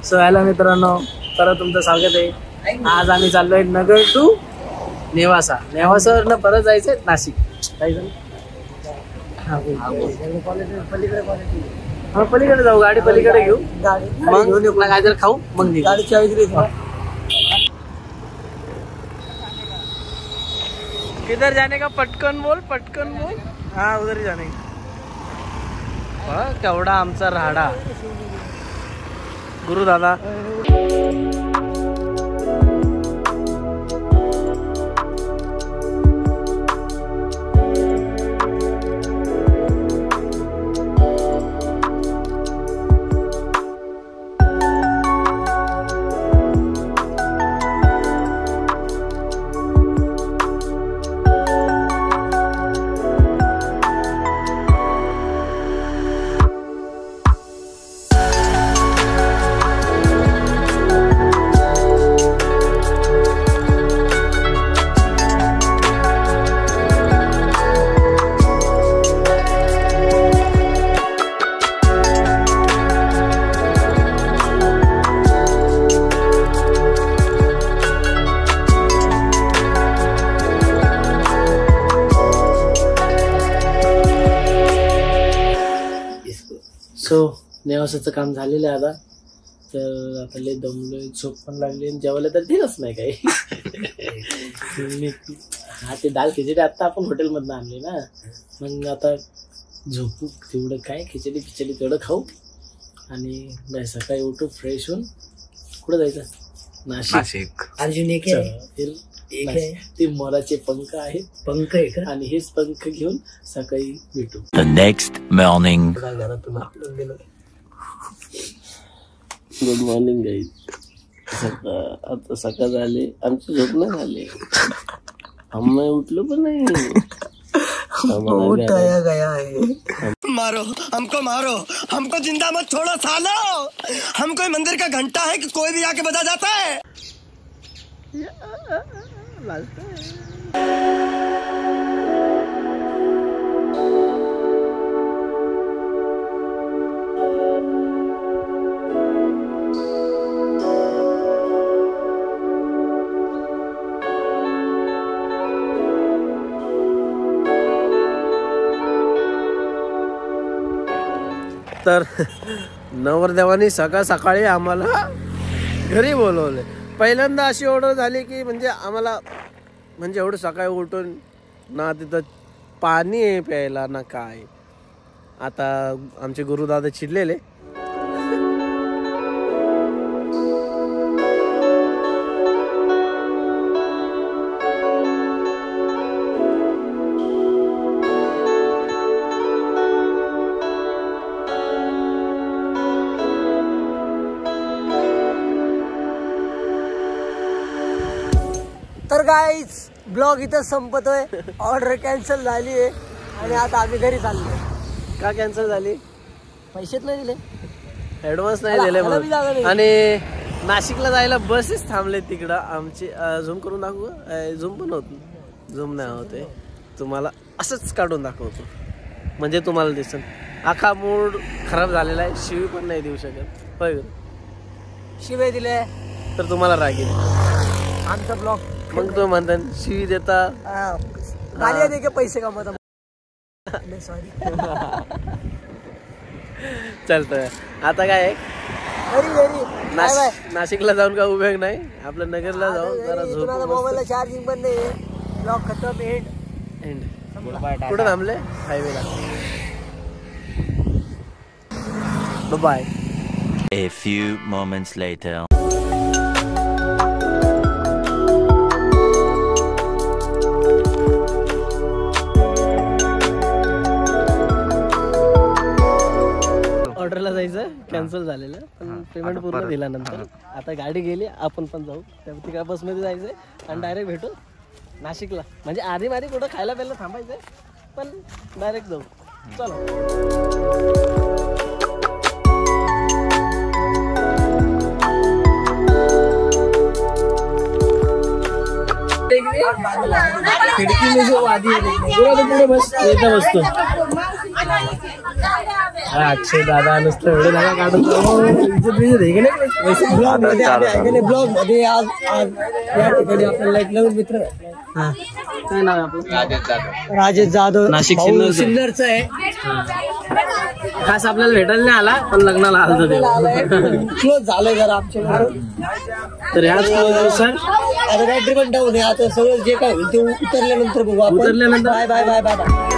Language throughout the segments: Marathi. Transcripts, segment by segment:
सो हॅलो मित्रांनो, परत तुमचं स्वागत आहे. आज आम्ही चाललोय नगर टू नेवासा. नेवासावरनं परत जायचंय नाशिक. पलीकडे जाऊ, गाडी पलीकडे घेऊ, मग काहीतरी खाऊ, मग किधर जाने का? पटकन बोल, पटकन बोल. हाँ उधर ही जाने. केवढा आमचा राडा गुरु दादा. सो नेवासाचं काम झालेलं आहे आता. तर आता लय दमलोय, झोप पण लागली, जेवायला तर दिलंच नाही काही. हा ते दाल खिचडी आता आपण हॉटेलमधनं आणली ना, मग आता झोपू. तेवढं काय खिचडी पिचडी तेवढं खाऊ आणि सकाळी उठू फ्रेश होऊन कुठं जायचं? नाशिक. अजून एक ते मोराचे पंख आहेत, पंख आहे का? आणि हेच पंख घेऊन सकाळी भेटू. The next morning. Good morning guys. आता सकाळ झाली, आमची झोप नाही झाली, आम्ही उठलो पण नाही. उठाया गया है. मारो हमको, मारो हमको, जिंदा मत छोड़ो सालो. हम कोई मंदिर का घंटा है कि कोई भी आके बजा जाता है. तर नवरदेवानी सकाळ सकाळी आम्हाला घरी बोलवले. पहिल्यांदा अशी ऑर्डर झाली की म्हणजे आम्हाला म्हणजे एवढं सकाळी उठून ना तिथं पाणी आहे प्यायला ना काय. आता आमचे गुरुदादा चिडलेले. तर गाईज ब्लॉग इथं संपतोय. ऑर्डर कॅन्सल झाली आहे आणि आता आम्ही घरी चाललोय. का कॅन्सल झाली? पैसेच नाही दिले, ॲडव्हान्स नाही दिले म्हणून. आणि नाशिकला जायला बसेस थांबले तिकडं आमची. झूम करून दाखवू? झूम पण होत, झूम नाही होते. तुम्हाला असंच काढून दाखवतो म्हणजे तुम्हाला दिसेल. अख्खा मूड खराब झालेला आहे. शिवी पण नाही देऊ शकत. होय, शिवे दिले तर तुम्हाला राग येईल. आमचा ब्लॉग मग तुम्ही म्हणता शिवी देता, गालिया दे के पैसे कमवता. सॉरी. चालतंय. आता काय आहे, नाशिकला जाऊन का उपयोग नाही, आपलं नगरला जाऊ जरा झोप. मोबाईलला चार्जिंग पण नाही. ब्लॉग खतम. एंड. कुठं थांबले? हायवेला. Bye. A few moments later. ऑर्डरला जायचं कॅन्सल झालेलं, पण पेमेंट पूर्ण दिल्यानंतर आता गाडी गेली. आपण पण जाऊ त्यावरती. काय बसमध्ये जायचंय आणि डायरेक्ट भेटू नाशिकला. म्हणजे आधी मारी कुठं खायला प्यायला थांबायचंय, पण डायरेक्ट जाऊ. चलो. खिड़की में जो वादी है, पूरा तो पूरा बस इतना बसतो. अक्षय दादा नुसतं एवढे नका काढून ब्लॉग मध्ये आज या ठिकाणी आपल्याला एक नवीन मित्र काय नाव आहे आपलं? राजेश जाधव, नाशिक सिन्नरचं आहे. खास आपल्याला भेटायला नाही आला पण लग्नाला आलं क्लोज झालंय जरा आमच्या. तर ह्याच क्लोजनुसार आता बॅटरी पण डाऊन आहे. आता सगळं जे काय होईल ते उतरल्यानंतर बघू आपण. उतरल्यानंतर bye bye bye bye bye.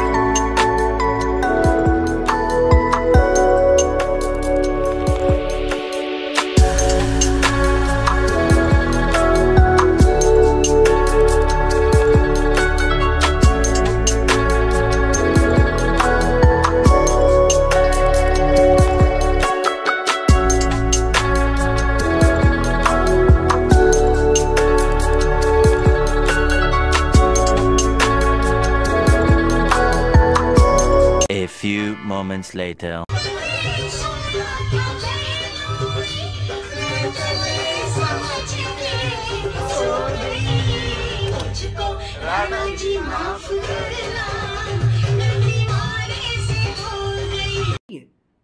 A few moments later.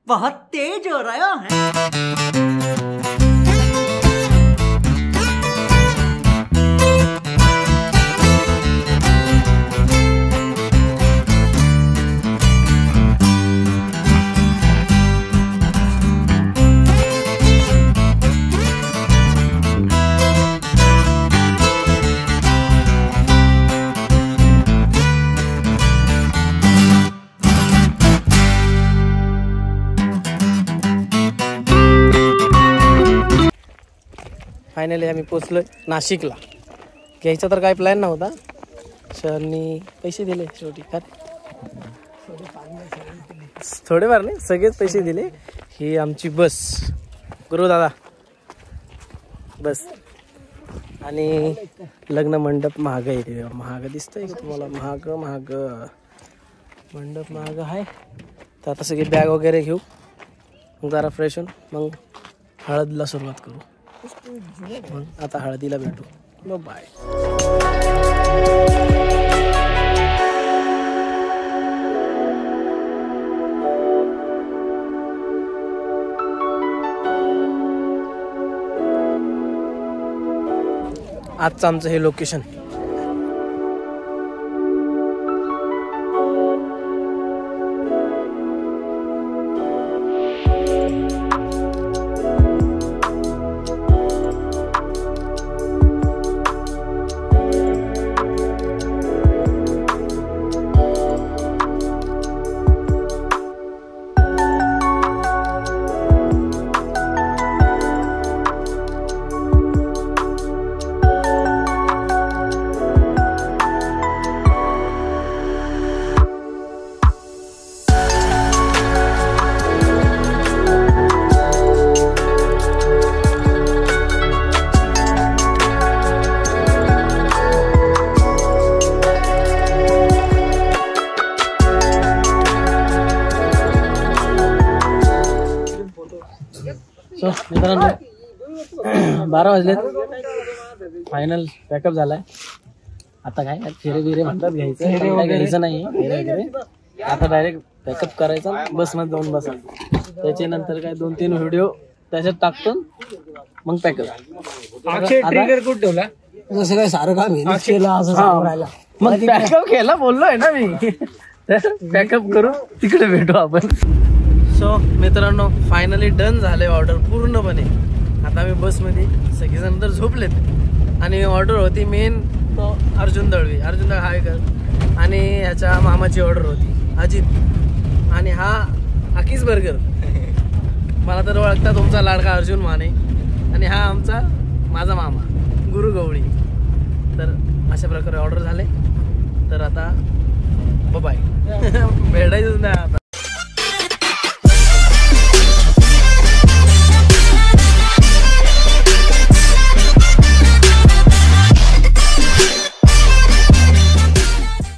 बहुत तेज हो रहा है. फायनली आम्ही पोचलोय नाशिकला. घ्यायचा तर काय प्लॅन नव्हता, शहरनी पैसे दिले शेवटी. काय थोडेफार नाही, सगळेच पैसे दिले. ही आमची बस, गुरुदादा बस. आणि लग्न मंडप महाग आहे, महाग दिसतंय का तुम्हाला? महाग महाग मंडप महाग आहे. तर आता सगळी बॅग वगैरे घेऊ, मग जरा फ्रेश होऊन मग हळदला सुरुवात करू. मग आता हळदीला भेटू. बाय. आजचं आमचं हे लोकेशन. सो मित्रांनो 12 वाजलेत. फायनल पॅकअप झालाय. आता काय फेरे बिरे म्हणतात घ्यायचं, काय घ्यायचं नाही फेरे वगैरे. आता डायरेक्ट पॅकअप करायचा, बसमध्ये जाऊन बसायचं. त्याच्यानंतर काय 2-3 व्हिडिओ त्याच्यात टाकतो, मग पॅकअप. ट्रिगर कुठे ठेवला? जसं काय सारं काम केलं असं सांगून राहिला. मग पॅकअप केला बोललोय ना मी. पॅकअप करू, तिकडे भेटू आपण. सो मित्रांनो फायनली डन झाले ऑर्डर पूर्णपणे. आता आम्ही बसमध्ये सगळेजण तर झोपलेत. आणि ऑर्डर होती मेन तो अर्जुन दळवी, अर्जुन दळवी हाय कर. आणि ह्याच्या मामाची ऑर्डर होती अजित. आणि हा हाकीज बर्गर. मला तर ओळखता तुमचा लाडका अर्जुन माने. आणि हा आमचा माझा मामा गुरु गवळी. तर अशा प्रकारे ऑर्डर झाले. तर आता बाय भेटायचंच नाही.